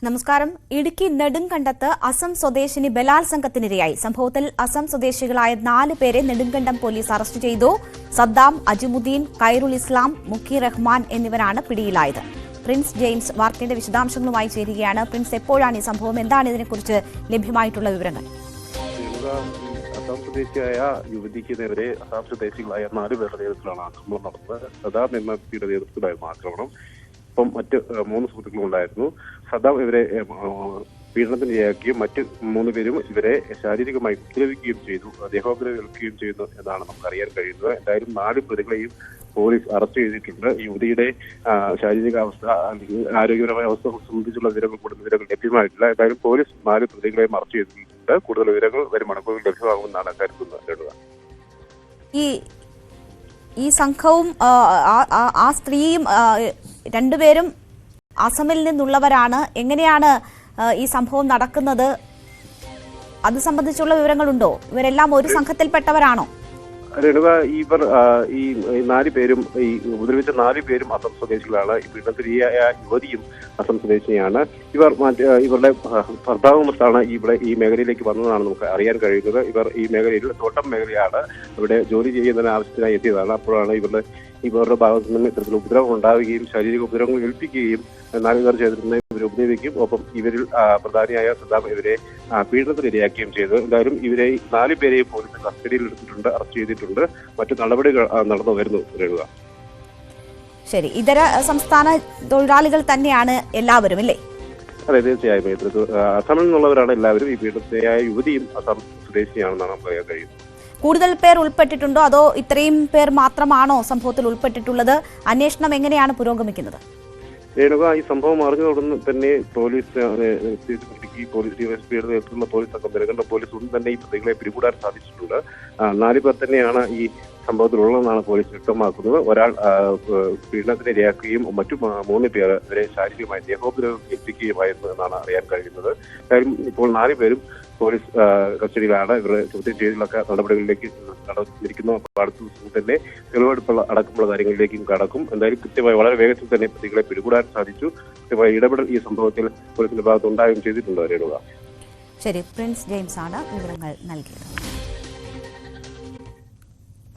നമസ്കാരം. ഇടുക്കി നെടുങ്കണ്ടത്ത് അസം സ്വദേശിനി ബലാത്സംഗത്തിനിരയായി. സംഭവത്തിൽ അസം സ്വദേശികളായ 4 പേരെ നെടുങ്കണ്ടം പോലീസ് അറസ്റ്റ് ചെയ്തു. സദ്ദാം, അജിമുദ്ദീൻ, ഖൈറുൽ ഇസ്ലാം, മുക്കി റഹ്മാൻ എന്നിവരാണ് പിടിയിലായത്. പ്രിൻസ് ജെയിംസ് വാർത്തയുടെ വിശദാംശങ്ങളുമായി ചേരുകയാണ്. പ്രിൻസ്, എപ്പോഴാണ് ഈ സംഭവം? എന്താണ് ഇതിനെക്കുറിച്ച് ലഭ്യമായിട്ടുള്ള വിവരങ്ങൾ? അസം സ്വദേശിയായ യുവതിക്ക് നേരെ അസം സ്വദേശികളായ 4 പേരുടെ നേതൃത്വത്തിലാണ് ആക്രമണം നടന്നത്. സദ്ദാം എന്ന വ്യക്തിയുടെ നേതൃത്വത്തിലായിരുന്നു ആക്രമണം. ഒപ്പം മറ്റ് 3 സുഹൃത്തുക്കളും ഉണ്ടായിരുന്നു. സദ്ദാം ഇവരെ പീഡനത്തിന് ഇരയാക്കുകയും മറ്റ് 3 പേരും ഇവരെ ശാരീരികമായി ഉപദ്രവിക്കുകയും ചെയ്തു, ദേഹോപദ്രവിക്കുകയും ചെയ്യുന്നു എന്നാണ് നമുക്ക് അറിയാൻ കഴിയുന്നത്. എന്തായാലും 4 പ്രതികളെയും പോലീസ് അറസ്റ്റ് ചെയ്തിട്ടുണ്ട്. യുവതിയുടെ ശാരീരികാവസ്ഥ അല്ലെങ്കിൽ ആരോഗ്യപരമായ അവസ്ഥ സംബന്ധിച്ചുള്ള വിവരങ്ങൾ ലഭ്യമായിട്ടില്ല. എന്തായാലും പോലീസ് 4 പ്രതികളെയും അറസ്റ്റ് ചെയ്തിട്ടുണ്ട്. കൂടുതൽ വിവരങ്ങൾ വരും മണിക്കൂറിൽ ലഭ്യമാകുമെന്നാണ് കരുതുന്നത്. ഈ സംഘവും ആ സ്ത്രീയും രണ്ടുപേരും അസമിൽ നിന്നുള്ളവരാണ്. എങ്ങനെയാണ് ഈ സംഭവം നടക്കുന്നത്? അത് സംബന്ധിച്ചുള്ള വിവരങ്ങളുണ്ടോ? ഇവരെല്ലാം ഒരു സംഘത്തിൽപ്പെട്ടവരാണോ? രേണുക, ഇവർ ഈ 4 പേരും ഈ ഉപദ്രവിച്ച 4 പേരും അസം സ്വദേശികളാണ്. ഈ പീഡനത്തിനിരയായ യുവതിയും അസം സ്വദേശിയാണ്. ഇവരുടെ ഭർത്താവുമൊത്താണ് ഈ മേഖലയിലേക്ക് വന്നതാണ് നമുക്ക് അറിയാൻ കഴിയുന്നത്. ഇവർ ഈ മേഖലയിൽ തോട്ടം മേഖലയാണ്, ഇവിടെ ജോലി ചെയ്യുന്നതിന് ആവശ്യത്തിനായി എത്തിയതാണ്. അപ്പോഴാണ് ഇവരുടെ ഭാഗത്തു നിന്ന് ഇത്തരത്തിൽ ഉപദ്രവം ഉണ്ടാവുകയും ശാരീരിക ഉപദ്രവങ്ങൾ ഏൽപ്പിക്കുകയും 4 പേർ ചെയ്തിരുന്ന ഇവരെ ഉപദ്രവിക്കുകയും ഒപ്പം ഇവരിൽ പ്രധാനിയായ സദ്ദാം ഇവരെ പീഡനത്തിന് ഇരയാക്കുകയും ചെയ്തു. എന്തായാലും ഇവരെ 4 പേരെയും പോലീസ് കസ്റ്റഡിയിൽ എടുത്തിട്ടുണ്ട്, അറസ്റ്റ് ചെയ്തിട്ടുണ്ട്. മറ്റു നടപടികൾ നടന്നു വരുന്നു. രേണുക, ശരി, ഇതര സംസ്ഥാന തൊഴിലാളികൾ തന്നെയാണ് എല്ലാവരും, അല്ലേ? അതെ, തീർച്ചയായും അസമിൽ നിന്നുള്ളവരാണ് എല്ലാവരും. ഈ പീഡനത്തിനായ യുവതിയും അസം സ്വദേശിയാണെന്നാണ് നമുക്ക് അറിയാൻ കഴിയുന്നത്. കൂടുതൽ പേർ ഉൾപ്പെട്ടിട്ടുണ്ടോ, അതോ ഇത്രയും പേർ മാത്രമാണോ സംഭവത്തിൽ ഉൾപ്പെട്ടിട്ടുള്ളത്? അന്വേഷണം എങ്ങനെയാണ് പുരോഗമിക്കുന്നത്? രേണുക, ഈ സംഭവം അറിഞ്ഞതോടൊന്ന് തന്നെ പോലീസ് ഡിവൈഎസ്പിയുടെ നേതൃത്വത്തിലുള്ള പോലീസ് സംഘം നെടുങ്കണ്ടം പോലീസ് ഒന്നും തന്നെ ഈ പ്രതികളെ പിടികൂടാൻ സാധിച്ചിട്ടുണ്ട്. 4 പേർ തന്നെയാണ് ഈ സംഭവത്തിലുള്ളതെന്നാണ് പോലീസ് വ്യക്തമാക്കുന്നത്. ഒരാൾ പീഡനത്തിന് ഇരയാക്കുകയും മറ്റു 3 പേർ ഇവരെ ശാരീരികമായി ദേഹോപദ്രവം ഏൽപ്പിക്കുകയുമായിരുന്നു എന്നാണ് അറിയാൻ കഴിയുന്നത്. കാര്യം ഇപ്പോൾ 4 പേരും പോലീസ് കസ്റ്റഡിയിലാണ്. ഇവരുടെ ചോദ്യം ചെയ്തുള്ള നടപടികളിലേക്ക് നടന്നിരിക്കുന്നു. അടുത്ത ദിവസം തന്നെ തെളിവെടുപ്പുള്ള അടക്കമുള്ള കാര്യങ്ങളിലേക്കും കടക്കും. എന്തായാലും കൃത്യമായി വളരെ വേഗത്തിൽ തന്നെ പ്രതികളെ പിടികൂടാൻ സാധിച്ചു. കൃത്യമായ ഇടപെടൽ ഈ സംഭവത്തിൽ പോലീസിന്റെ ഭാഗത്ത് ഉണ്ടാവുകയും ചെയ്തിട്ടുണ്ട്. രേണുക, ശരി, പ്രിൻസ് ജെയിംസ് ആണ് വിവരങ്ങൾ നൽകിയത്.